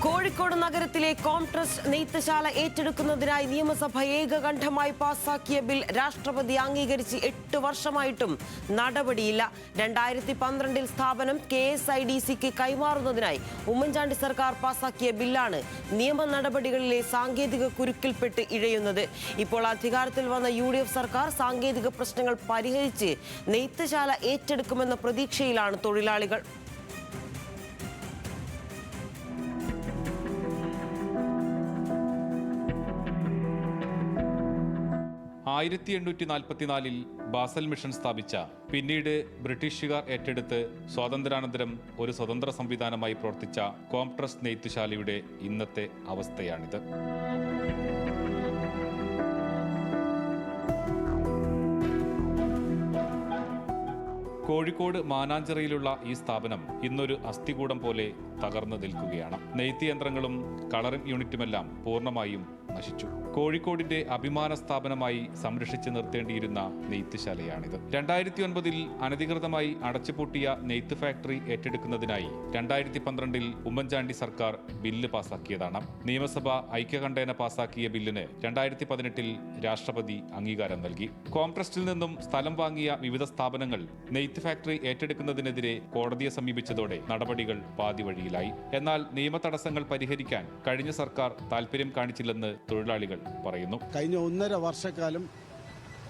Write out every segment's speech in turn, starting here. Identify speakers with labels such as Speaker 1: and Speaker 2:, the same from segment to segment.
Speaker 1: കോഴിക്കോട് നഗരത്തിലെ കോംട്രസ്റ്റ് നെയ്ത്തുശാല ഏറ്റെടുക്കുന്നതിനായി നിയമസഭ ഏകകണ്ഠമായി പാസാക്കിയ ബിൽ രാഷ്ട്രപതി അംഗീകരിച്ച് 8 വർഷമായിട്ടും നടപടിയില്ല. 2012 സ്ഥാപനം KSIDCക്ക് കൈമാറുന്നതിനായി ഉമ്മൻചാണ്ടി സർക്കാർ പാസാക്കിയ ബില്ലാണ് നിയമ നടപടികളിലെ സാങ്കേതിക കുരുക്കിൽപ്പെട്ട് ഇഴയുന്നത്. ഇപ്പോൾ അധികാരത്തിൽ വന്ന UDF സർക്കാർ സാങ്കേതിക പ്രശ്നങ്ങൾ പരിഹരിച്ച് നെയ്ത്തുശാല ഏറ്റെടുക്കുമെന്ന പ്രതീക്ഷയിലാണ് തൊഴിലാളികൾ.
Speaker 2: 1844 ബാസൽ മിഷൻ സ്ഥാപിച്ച, പിന്നീട് ബ്രിട്ടീഷുകാർ ഏറ്റെടുത്ത് സ്വാതന്ത്ര്യാനന്തരം ഒരു സ്വതന്ത്ര സംവിധാനമായി പ്രവർത്തിച്ച കോംട്രസ്റ്റ് നെയ്ത്തുശാലയുടെ ഇന്നത്തെ അവസ്ഥയാണിത്. കോഴിക്കോട് മാനാഞ്ചിറയിലുള്ള ഈ സ്ഥാപനം ഇന്നൊരു അസ്ഥികൂടം പോലെ തകർന്നു നിൽക്കുകയാണ്. നെയ്ത്ത് യന്ത്രങ്ങളും കളറിംഗ് യൂണിറ്റുമെല്ലാം പൂർണ്ണമായും നശിച്ചു. കോഴിക്കോടിന്റെ അഭിമാന സ്ഥാപനമായി സംരക്ഷിച്ചു നിർത്തേണ്ടിയിരുന്ന നെയ്ത്തുശാലയാണിത്. 2009 അനധികൃതമായി അടച്ചുപൂട്ടിയ നെയ്ത്ത് ഫാക്ടറി ഏറ്റെടുക്കുന്നതിനായി 2012 ഉമ്മൻചാണ്ടി സർക്കാർ ബില്ല് പാസാക്കിയതാണ്. നിയമസഭ ഐക്യകണ്ഠേന പാസാക്കിയ ബില്ലിന് 2018 രാഷ്ട്രപതി അംഗീകാരം നൽകി. കോംട്രസ്റ്റിൽ നിന്നും സ്ഥലം വാങ്ങിയ വിവിധ സ്ഥാപനങ്ങൾ നെയ്ത്ത് ഫാക്ടറി ഏറ്റെടുക്കുന്നതിനെതിരെ കോടതിയെ സമീപിച്ചതോടെ നടപടികൾ പാതിവഴിയിലായി. എന്നാൽ നിയമ തടസ്സങ്ങൾ പരിഹരിക്കാൻ കഴിഞ്ഞ സർക്കാർ താൽപര്യം കാണിച്ചില്ലെന്ന് തൊഴിലാളികൾ പറയുന്നു.
Speaker 3: കഴിഞ്ഞ 1.5 വർഷക്കാലം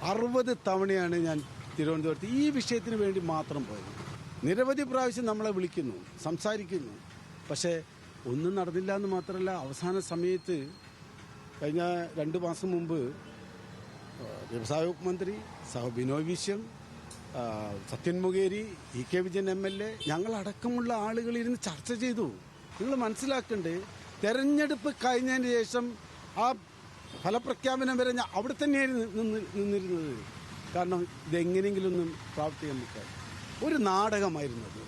Speaker 3: 60 തവണയാണ് ഞാൻ തിരുവനന്തപുരത്ത് ഈ വിഷയത്തിന് വേണ്ടി മാത്രം പോയത്. നിരവധി പ്രാവശ്യം നമ്മളെ വിളിക്കുന്നു, സംസാരിക്കുന്നു. പക്ഷേ ഒന്നും നടന്നില്ല എന്ന് മാത്രമല്ല, അവസാന സമയത്ത് കഴിഞ്ഞ 2 മാസം മുമ്പ് വ്യവസായ വകുപ്പ് മന്ത്രി ബിനോയ് വിശ്വം, സത്യൻ മുഖേരി, EK വിജയൻ MLA, ഞങ്ങളടക്കമുള്ള ആളുകൾ ഇരുന്ന് ചർച്ച ചെയ്തു. നിങ്ങൾ മനസ്സിലാക്കണ്ടേ, തെരഞ്ഞെടുപ്പ് കഴിഞ്ഞതിന് ശേഷം ആ ഫലപ്രഖ്യാപനം വരെ ഞാൻ അവിടെ തന്നെയായിരുന്നു നിന്നിരുന്നത്. കാരണം ഇതെങ്ങനെയെങ്കിലും ഒന്നും പ്രാവർത്തികം ഒരു നാടകമായിരുന്നത്.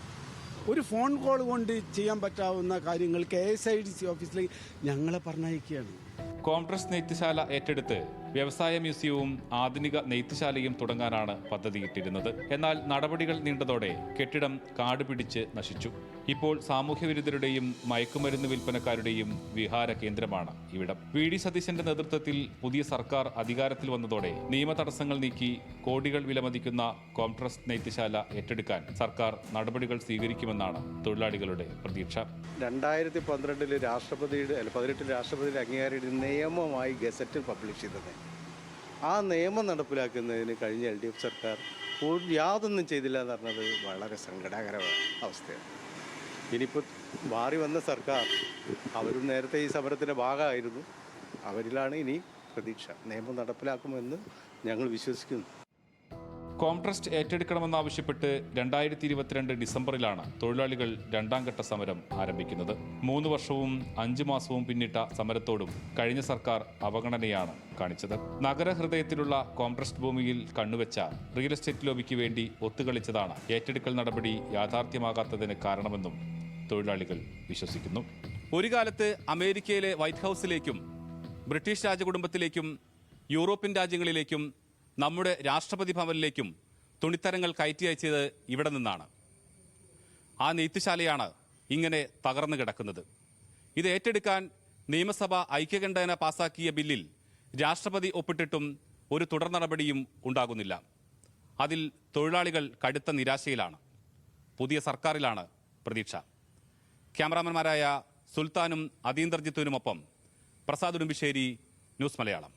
Speaker 3: ഒരു ഫോൺ കോൾ കൊണ്ട് ചെയ്യാൻ പറ്റാവുന്ന കാര്യങ്ങൾ KSIDC ഓഫീസിലേക്ക് ഞങ്ങളെ പറഞ്ഞയക്കുകയാണ്.
Speaker 2: കോംട്രസ്റ്റ് നെയ്ത്തുശാല ഏറ്റെടുത്ത് വ്യവസായ മ്യൂസിയവും ആധുനിക നെയ്ത്തുശാലയും തുടങ്ങാനാണ് പദ്ധതിയിട്ടിരുന്നത്. എന്നാൽ നടപടികൾ നീണ്ടതോടെ കെട്ടിടം കാടുപിടിച്ച് നശിച്ചു. ഇപ്പോൾ സാമൂഹ്യവിരുദ്ധരുടെയും മയക്കുമരുന്ന് വിൽപ്പനക്കാരുടെയും വിഹാര കേന്ദ്രമാണ് ഇവിടം. VD സതീശന്റെ നേതൃത്വത്തിൽ പുതിയ സർക്കാർ അധികാരത്തിൽ വന്നതോടെ നിയമ തടസ്സങ്ങൾ നീക്കി കോടികൾ വിലമതിക്കുന്ന കോംട്രസ്റ്റ് നെയ്ത്തുശാല ഏറ്റെടുക്കാൻ സർക്കാർ നടപടികൾ സ്വീകരിക്കുമെന്നാണ് തൊഴിലാളികളുടെ പ്രതീക്ഷ.
Speaker 4: 2018 രാഷ്ട്രപതിയുടെ അംഗീകാരം നിയമമായി ഗസറ്റിൽ പബ്ലിഷ് ചെയ്തത്. ആ നിയമം നടപ്പിലാക്കുന്നതിന് കഴിഞ്ഞ LDF സർക്കാർ യാതൊന്നും ചെയ്തില്ല എന്ന് പറഞ്ഞത് വളരെ സങ്കടകരമായ അവസ്ഥയാണ്. ഇനിയിപ്പോൾ മാറി വന്ന സർക്കാർ, അവരും നേരത്തെ ഈ സമരത്തിൻ്റെ ഭാഗമായിരുന്നു, അവരിലാണ് ഇനി പ്രതീക്ഷ. നിയമം നടപ്പിലാക്കുമെന്ന് ഞങ്ങൾ വിശ്വസിക്കുന്നു.
Speaker 2: കോംട്രസ്റ്റ് ഏറ്റെടുക്കണമെന്നാവശ്യപ്പെട്ട് 2022 ഡിസംബറിലാണ് തൊഴിലാളികൾ 2ാം ഘട്ട സമരം ആരംഭിക്കുന്നത്. 3 വർഷവും 5 മാസവും പിന്നിട്ട സമരത്തോടും കഴിഞ്ഞ സർക്കാർ അവഗണനയാണ് കാണിച്ചത്. നഗരഹൃദയത്തിലുള്ള കോംട്രസ്റ്റ് ഭൂമിയിൽ കണ്ണുവെച്ച റിയൽ എസ്റ്റേറ്റ് ലോബിക്ക് വേണ്ടി ഒത്തുകളിച്ചതാണ് ഏറ്റെടുക്കൽ നടപടി യാഥാർത്ഥ്യമാകാത്തതിന് കാരണമെന്നും തൊഴിലാളികൾ വിശ്വസിക്കുന്നു. ഒരു കാലത്ത് അമേരിക്കയിലെ വൈറ്റ് ഹൗസിലേക്കും ബ്രിട്ടീഷ് രാജകുടുംബത്തിലേക്കും യൂറോപ്യൻ രാജ്യങ്ങളിലേക്കും നമ്മുടെ രാഷ്ട്രപതി ഭവനിലേക്കും തുണിത്തരങ്ങൾ കയറ്റി അയച്ചത് ഇവിടെ നിന്നാണ്. ആ നെയ്ത്തുശാലയാണ് ഇങ്ങനെ തകർന്നു കിടക്കുന്നത്. ഇത് ഏറ്റെടുക്കാൻ നിയമസഭ ഐക്യകണ്ഠേന പാസാക്കിയ ബില്ലിൽ രാഷ്ട്രപതി ഒപ്പിട്ടിട്ടും ഒരു തുടർ നടപടിയും ഉണ്ടാകുന്നില്ല. അതിൽ തൊഴിലാളികൾ കടുത്ത നിരാശയിലാണ്. പുതിയ സർക്കാരിലാണ് പ്രതീക്ഷ. ക്യാമറാമാൻമാരായ സുൽത്താനും അതീന്ദർജിത്തുവിനുമൊപ്പം പ്രസാദ് ഉടുമ്പിശ്ശേരി, ന്യൂസ് മലയാളം.